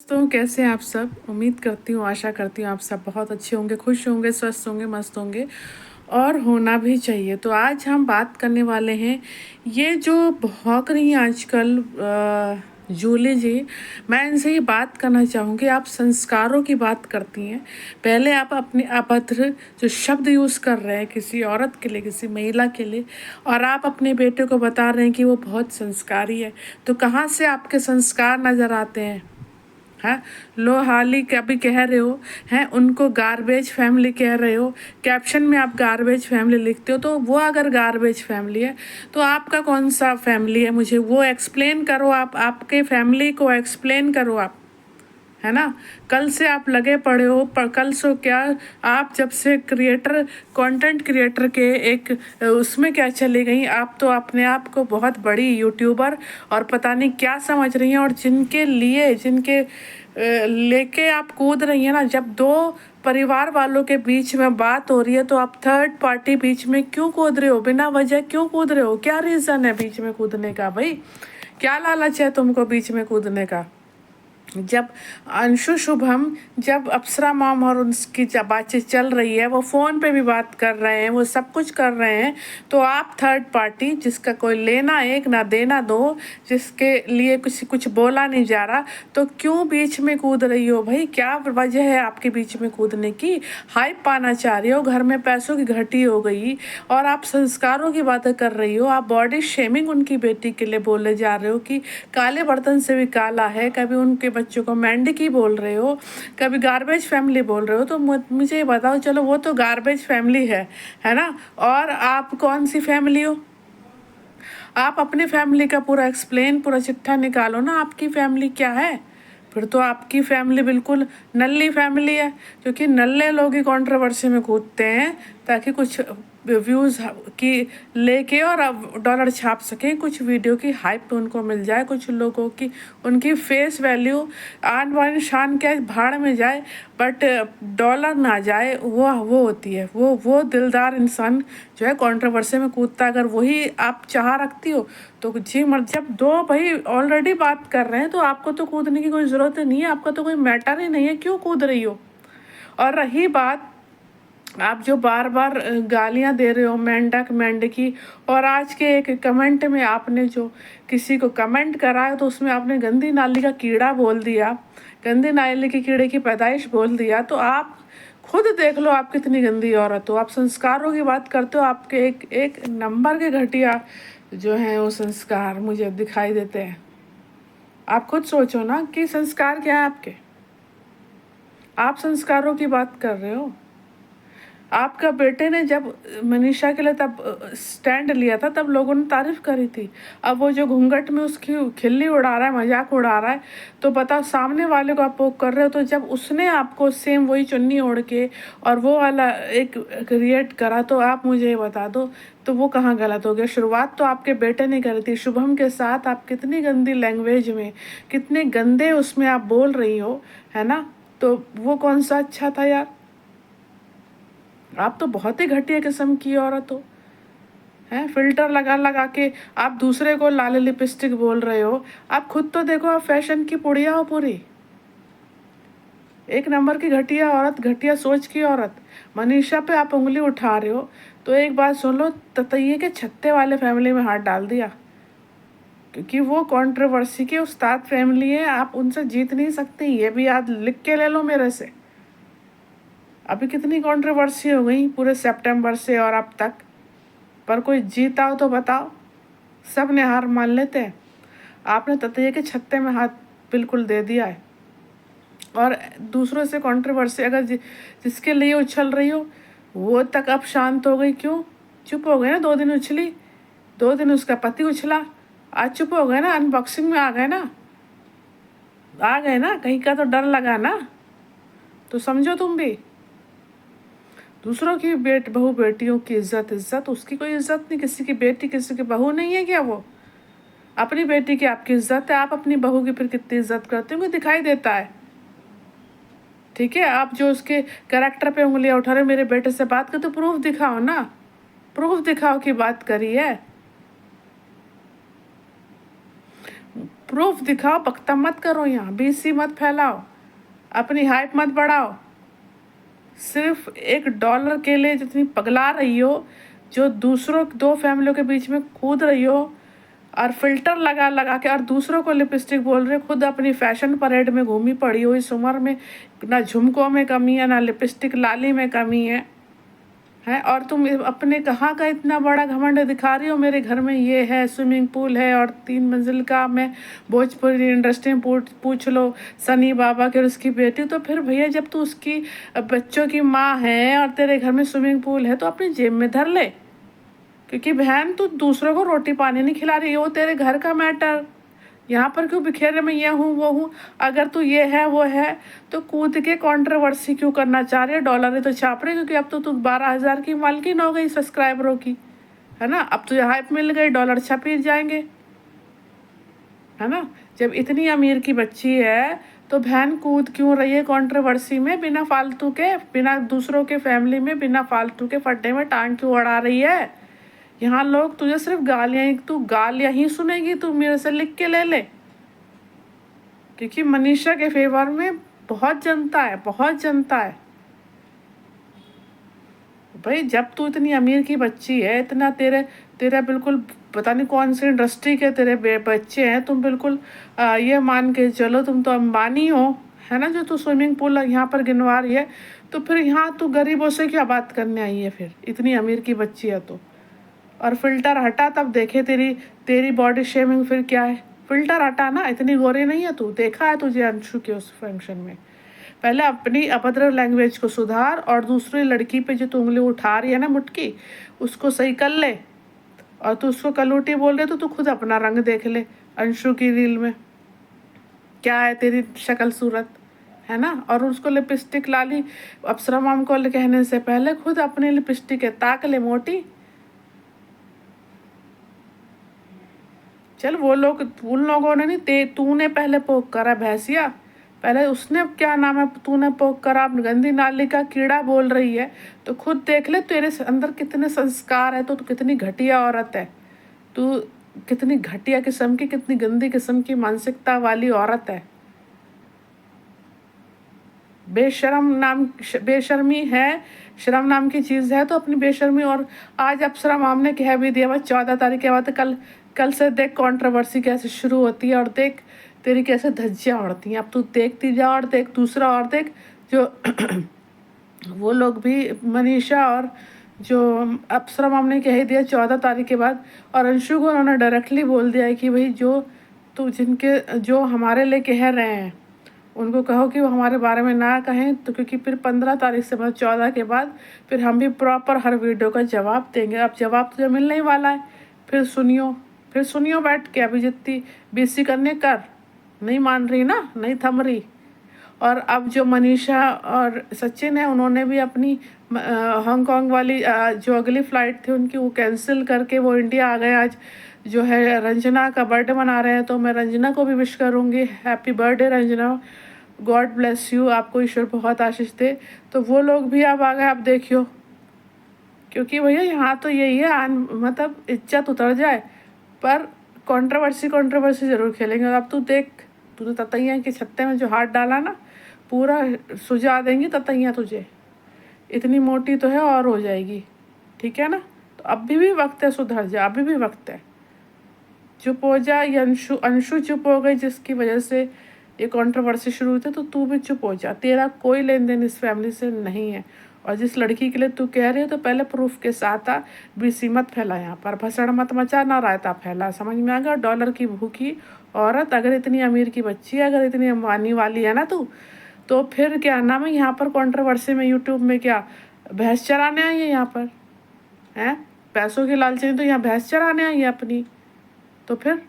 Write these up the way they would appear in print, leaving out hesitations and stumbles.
दोस्तों, कैसे हैं आप सब? उम्मीद करती हूँ, आशा करती हूँ आप सब बहुत अच्छे होंगे, खुश होंगे, स्वस्थ होंगे, मस्त होंगे और होना भी चाहिए। तो आज हम बात करने वाले हैं, ये जो भौंक रही हैं आजकल जूली जी, मैं इनसे ये बात करना चाहूँगी, आप संस्कारों की बात करती हैं। पहले आप अपने अभद्र जो शब्द यूज़ कर रहे हैं किसी औरत के लिए, किसी महिला के लिए, और आप अपने बेटे को बता रहे हैं कि वो बहुत संस्कारी है। तो कहाँ से आपके संस्कार नज़र आते हैं? हैं? लो हाल ही कभी कह रहे हो हैं उनको गार्बेज फैमिली कह रहे हो, कैप्शन में आप गार्बेज फैमिली लिखते हो। तो वो अगर गार्बेज फैमिली है तो आपका कौन सा फैमिली है? मुझे वो एक्सप्लेन करो, आप आपके फैमिली को एक्सप्लेन करो आप, है ना। कल से आप लगे पड़े हो, पर कल से क्या, आप जब से क्रिएटर, कंटेंट क्रिएटर के एक उसमें क्या चली गई, आप तो अपने आप को बहुत बड़ी यूट्यूबर और पता नहीं क्या समझ रही हैं। और जिनके लिए, जिनके लेके आप कूद रही हैं ना, जब दो परिवार वालों के बीच में बात हो रही है तो आप थर्ड पार्टी बीच में क्यों कूद रहे हो? बिना वजह क्यों कूद रहे हो? क्या रीज़न है बीच में कूदने का भाई? क्या लालच है तुमको बीच में कूदने का? जब अंशु शुभम, जब अप्सरा मॉम और उनकी बातचीत चल रही है, वो फ़ोन पे भी बात कर रहे हैं, वो सब कुछ कर रहे हैं, तो आप थर्ड पार्टी जिसका कोई लेना एक ना देना दो, जिसके लिए कुछ बोला नहीं जा रहा, तो क्यों बीच में कूद रही हो भाई? क्या वजह है आपके बीच में कूदने की? हाइप पाना चाह रही हो, घर में पैसों की घटी हो गई और आप संस्कारों की बातें कर रही हो। आप बॉडी शेमिंग उनकी बेटी के लिए बोले जा रहे हो कि काले बर्तन से भी काला है, कभी उनके बच्चों को मेंढकी बोल रहे हो, कभी गार्बेज फैमिली बोल रहे हो। तो मुझे ये बताओ, चलो वो तो गार्बेज फैमिली है ना, और आप कौन सी फैमिली हो? आप अपनी फैमिली का पूरा एक्सप्लेन, पूरा चिट्ठा निकालो ना, आपकी फैमिली क्या है? फिर तो आपकी फैमिली बिल्कुल नल्ली फैमिली है, क्योंकि नल्ले लोग ही कंट्रोवर्सी में कूदते हैं ताकि कुछ व्यूज़ की लेके और डॉलर छाप सकें, कुछ वीडियो की हाइप उनको मिल जाए, कुछ लोगों की उनकी फेस वैल्यू आन बान शान क्या भाड़ में जाए, बट डॉलर ना जाए, वो होती है, वो दिलदार इंसान जो है कंट्रोवर्सी में कूदता। अगर वही आप चाह रखती हो तो जी मर, जब दो भाई ऑलरेडी बात कर रहे हैं तो आपको तो कूदने की कोई ज़रूरत नहीं है, आपका तो कोई मैटर ही नहीं है, क्यों कूद रही हो? और रही बात, आप जो बार बार गालियां दे रहे हो मेंढक मेंढकी, और आज के एक कमेंट में आपने जो किसी को कमेंट करा है तो उसमें आपने गंदी नाली का कीड़ा बोल दिया, गंदी नाली के कीड़े की पैदाइश बोल दिया। तो आप खुद देख लो आप कितनी गंदी औरत हो। आप संस्कारों की बात करते हो, आपके एक एक नंबर के घटिया जो हैं वो संस्कार मुझे दिखाई देते हैं। आप खुद सोचो ना कि संस्कार क्या है आपके? आप संस्कारों की बात कर रहे हो। आपका बेटे ने जब मनीषा के लिए तब स्टैंड लिया था, तब लोगों ने तारीफ करी थी। अब वो जो घूंघट में उसकी खिल्ली उड़ा रहा है, मजाक उड़ा रहा है, तो बताओ सामने वाले को आप पोक कर रहे हो। तो जब उसने आपको सेम वही चुन्नी ओढ़ के और वो वाला एक क्रिएट करा, तो आप मुझे ये बता दो, तो वो कहाँ गलत हो गया? शुरुआत तो आपके बेटे ने करी थी शुभम के साथ। आप कितनी गंदी लैंग्वेज में, कितने गंदे उसमें आप बोल रही हो, है ना। तो वो कौन सा अच्छा था यार? आप तो बहुत ही घटिया किस्म की औरत हो, हैं? फिल्टर लगा लगा के आप दूसरे को लाल लिपस्टिक बोल रहे हो। आप खुद तो देखो, आप फैशन की पुड़िया हो पूरी, एक नंबर की घटिया औरत, घटिया सोच की औरत। मनीषा पे आप उंगली उठा रहे हो, तो एक बात सुन लो, ततैये के छत्ते वाले फैमिली में हाथ डाल दिया, क्योंकि वो कंट्रोवर्सी की उस्ताद फैमिली है, आप उनसे जीत नहीं सकती। ये भी याद लिख के ले लो मेरे से। अभी कितनी कंट्रोवर्सी हो गई पूरे सितंबर से और अब तक, पर कोई जीता हो तो बताओ? सब ने हार मान लेते हैं। आपने ततैये के छत्ते में हाथ बिल्कुल दे दिया है। और दूसरों से कंट्रोवर्सी अगर जिसके लिए उछल रही हो, वो तक अब शांत हो गई। क्यों चुप हो गए ना? 2 दिन उछली, 2 दिन उसका पति उछला, आज चुप हो गए ना? अनबॉक्सिंग में आ गए ना? आ गए ना? कहीं का तो डर लगा ना? तो समझो तुम भी, दूसरों की बहू बेटियों की इज्जत, इज्जत उसकी कोई इज्जत नहीं, किसी की बेटी किसी की बहू नहीं है क्या? वो अपनी बेटी की आपकी इज्जत है, आप अपनी बहू की फिर कितनी इज्जत करते हो दिखाई देता है। ठीक है, आप जो उसके कैरेक्टर पे उंगलियां उठा रहे हो, मेरे बेटे से बात कर, तो प्रूफ दिखाओ ना, प्रूफ दिखाओ कि बात करी है। प्रूफ दिखाओ, बकता मत करो, यहाँ बीसी मत फैलाओ, अपनी हाइप मत बढ़ाओ। सिर्फ $1 के लिए जितनी पगला रही हो, जो दूसरों 2 फैमिलियों के बीच में कूद रही हो और फिल्टर लगा लगा के और दूसरों को लिपस्टिक बोल रहे हो, खुद अपनी फैशन परेड में घूमी पड़ी हो इस उम्र में। ना झुमकों में कमी है, ना लिपस्टिक लाली में कमी है और तुम अपने कहाँ का इतना बड़ा घमंड दिखा रही हो। मेरे घर में ये है, स्विमिंग पूल है और 3 मंजिल का। मैं भोजपुरी इंडस्ट्री में पूछ लो सनी बाबा के और उसकी बेटी। तो फिर भैया जब तू उसकी बच्चों की माँ है और तेरे घर में स्विमिंग पूल है तो अपनी जेब में धर ले, क्योंकि बहन तू दूसरों को रोटी पानी नहीं खिला रही है, वो तेरे घर का मैटर। यहाँ पर क्यों बिखेरे मैं ये हूँ वो हूँ। अगर तू ये है वो है तो कूद के कंट्रोवर्सी क्यों करना चाह रही है। डॉलर ही तो छाप रहे, क्योंकि अब तो तू 12,000 की मालकिन हो गई सब्सक्राइबरों की, है ना। अब तुझे हाइप मिल गई, डॉलर छप ही जाएंगे, है ना। जब इतनी अमीर की बच्ची है तो बहन कूद क्यों रही है कंट्रोवर्सी में, बिना फालतू के, बिना दूसरों के फैमिली में, बिना फालतू के फड्डे में टांग क्यों अड़ा रही है। यहाँ लोग तुझे सिर्फ तू गालियाँ ही सुनेगी। तू मेरे से लिख के ले ले, क्योंकि मनीषा के फेवर में बहुत जनता है, बहुत जनता है भाई। जब तू इतनी अमीर की बच्ची है, इतना तेरा बिल्कुल पता नहीं कौन सी इंडस्ट्री के तेरे बच्चे हैं, तुम बिल्कुल ये मान के चलो तुम तो अंबानी हो, है ना। जो तू स्विमिंग पूल यहाँ पर गिनवा रही है, तो फिर यहाँ तू गरीबों से क्या बात करने आई है फिर, इतनी अमीर की बच्ची है तो। और फिल्टर हटा तब देखे तेरी बॉडी शेमिंग फिर क्या है। फिल्टर हटा ना, इतनी गोरी नहीं है तू, देखा है तुझे अंशु के उस फंक्शन में। पहले अपनी अभद्र लैंग्वेज को सुधार और दूसरी लड़की पे जो तू उंगली उठा रही है ना मुटकी, उसको सही कर ले। और तू उसको कलूटी बोल रहे तो तू खुद अपना रंग देख ले। अंशु की रील में क्या है तेरी शक्ल सूरत, है ना। और उसको लिपस्टिक लाली अप्सरा माम को कहने से पहले खुद अपनी लिपस्टिक है ताक ले मोटी। चल वो लोग, उन लोगों ने नहीं, तूने पहले पोक करा भैंसिया, पहले उसने क्या नाम है, तूने पोक करा। गंदी नाली का कीड़ा बोल रही है तो खुद देख ले तेरे अंदर कितने संस्कार है। तो तू कितनी घटिया औरत है, तू कितनी घटिया किस्म की, कितनी गंदी किस्म की मानसिकता वाली औरत है। बेशर्मी है, शर्म नाम की चीज़ है तो अपनी बेशर्मी। और आज अप्सरा माम ने कह भी दिया, बस 14 तारीख के बाद कल से देख कंट्रोवर्सी कैसे शुरू होती है और देख तेरी कैसे धज्जियाँ उड़ती हैं। अब तू देखती जा और देख दूसरा, और देख जो वो लोग भी, मनीषा और जो अप्सरा माम ने कह ही दिया 14 तारीख के बाद। और अंशु को उन्होंने डायरेक्टली बोल दिया है कि भाई जो हमारे लिए कह रहे हैं उनको कहो कि वो हमारे बारे में ना कहें, तो क्योंकि फिर 15 तारीख से मतलब 14 के बाद फिर हम भी प्रॉपर हर वीडियो का जवाब देंगे। अब जवाब तो मिलने ही वाला है, फिर सुनियो बैठ के। अभी जितनी बीसी करने कर, नहीं मान रही ना, नहीं थम रही। और अब जो मनीषा और सचिन है, उन्होंने भी अपनी हांगकांग वाली जो अगली फ़्लाइट थी उनकी, वो कैंसिल करके वो इंडिया आ गए। आज जो है रंजना का बर्थडे मना रहे हैं, तो मैं रंजना को भी विश करूँगी, happy birthday Ranjana, God bless you, आपको ईश्वर बहुत आशीष दे। तो वो लोग भी अब आ गए। अब देखियो, क्योंकि भैया यहाँ तो यही है, मतलब इज्जत उतर जाए पर कंट्रोवर्सी ज़रूर खेलेंगे। अब तू देख, तू तो ततैया के छत्ते में जो हाथ डाला ना, पूरा सुझा देंगी ततैया तुझे। इतनी मोटी तो है और हो जाएगी, ठीक है ना। तो अभी भी वक्त है, सुधर जा, अभी भी वक्त है। चुप हो जा। ये अंशु चुप हो गई जिसकी वजह से ये कंट्रोवर्सी शुरू हुई थी, तो तू भी चुप हो जा। तेरा कोई लेन देन इस फैमिली से नहीं है। और जिस लड़की के लिए तू कह रही है तो पहले प्रूफ के साथ आ, बीसी मत फैला, यहाँ पर भसड़ मत मचा, ना रायता फैला, समझ में आ गया। डॉलर की भूखी औरत, अगर इतनी अमीर की बच्ची है, अगर इतनी अंबानी वाली है ना तू, तो फिर क्या नाम है यहाँ पर कंट्रोवर्सी में, यूट्यूब में क्या भैंस चराने आई है यहाँ पर, हैं पैसों की लालची तो यहाँ भैंस चराने आई है अपनी। तो फिर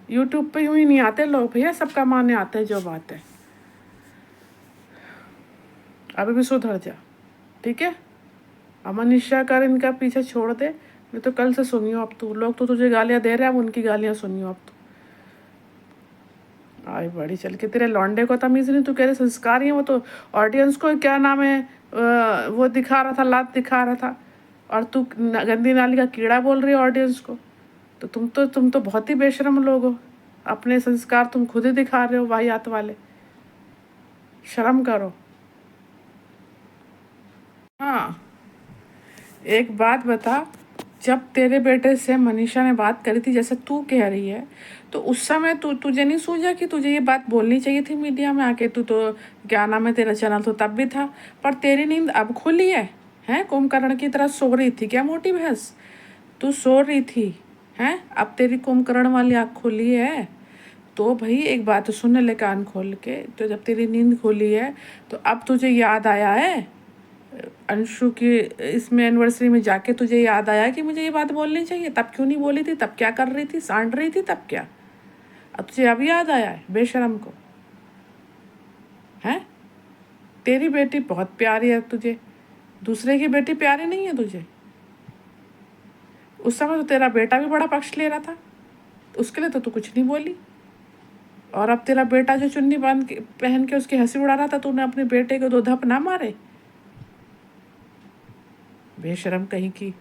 यूट्यूब पे यूँ ही नहीं आते लोग भैया, सबका माने आते हैं जो बात है। अभी भी सुधर जा, ठीक है। अब मनीषा कर इनका पीछे छोड़ दे, नहीं तो कल से सुनियो। अब तू लोग तो तुझे गालियाँ दे रहे हैं, अब उनकी गालियाँ सुनियो अब तो। आई बड़ी चल के, तेरे लौंडे को तमीज़ नहीं, तू कह रहे संस्कारी है। वो तो ऑडियंस को क्या नाम है वो दिखा रहा था, लात दिखा रहा था, और तू गंदी नाली का कीड़ा बोल रही है ऑडियंस को। तो तुम तो बहुत ही बेशरम लोग हो। अपने संस्कार तुम खुद ही दिखा रहे हो वाहियात वाले। शर्म करो। हाँ, एक बात बता, जब तेरे बेटे से मनीषा ने बात करी थी जैसे तू कह रही है, तो उस समय तुझे नहीं सूझा कि तुझे ये बात बोलनी चाहिए थी मीडिया में आके? तू तो क्या नाम है, तेरा चैनल तो तब भी था। पर तेरी नींद अब खुली है। हैं, कुंभकर्ण की तरह सो रही थी क्या मोटी भैंस? तू सो रही थी। हैं, अब तेरी कुंभकर्ण वाली आँख खुली है। तो भाई एक बात सुन ले कान खोल के, तो जब तेरी नींद खुली है तो अब तुझे याद आया है अंशु की इसमें एनिवर्सरी में जाके तुझे याद आया कि मुझे ये बात बोलनी चाहिए? तब क्यों नहीं बोली थी? तब क्या कर रही थी? सांड रही थी तब क्या? अब तुझे अब याद आया है बेशरम को? हैं, तेरी बेटी बहुत प्यारी है तुझे, दूसरे की बेटी प्यारी नहीं है तुझे? उस समय तो तेरा बेटा भी बड़ा पक्ष ले रहा था, उसके लिए तो तू कुछ नहीं बोली। और अब तेरा बेटा जो चुन्नी बांध के पहन के उसकी हंसी उड़ा रहा था, तूने अपने बेटे को 2 धप ना मारे? बेशरम कहीं की।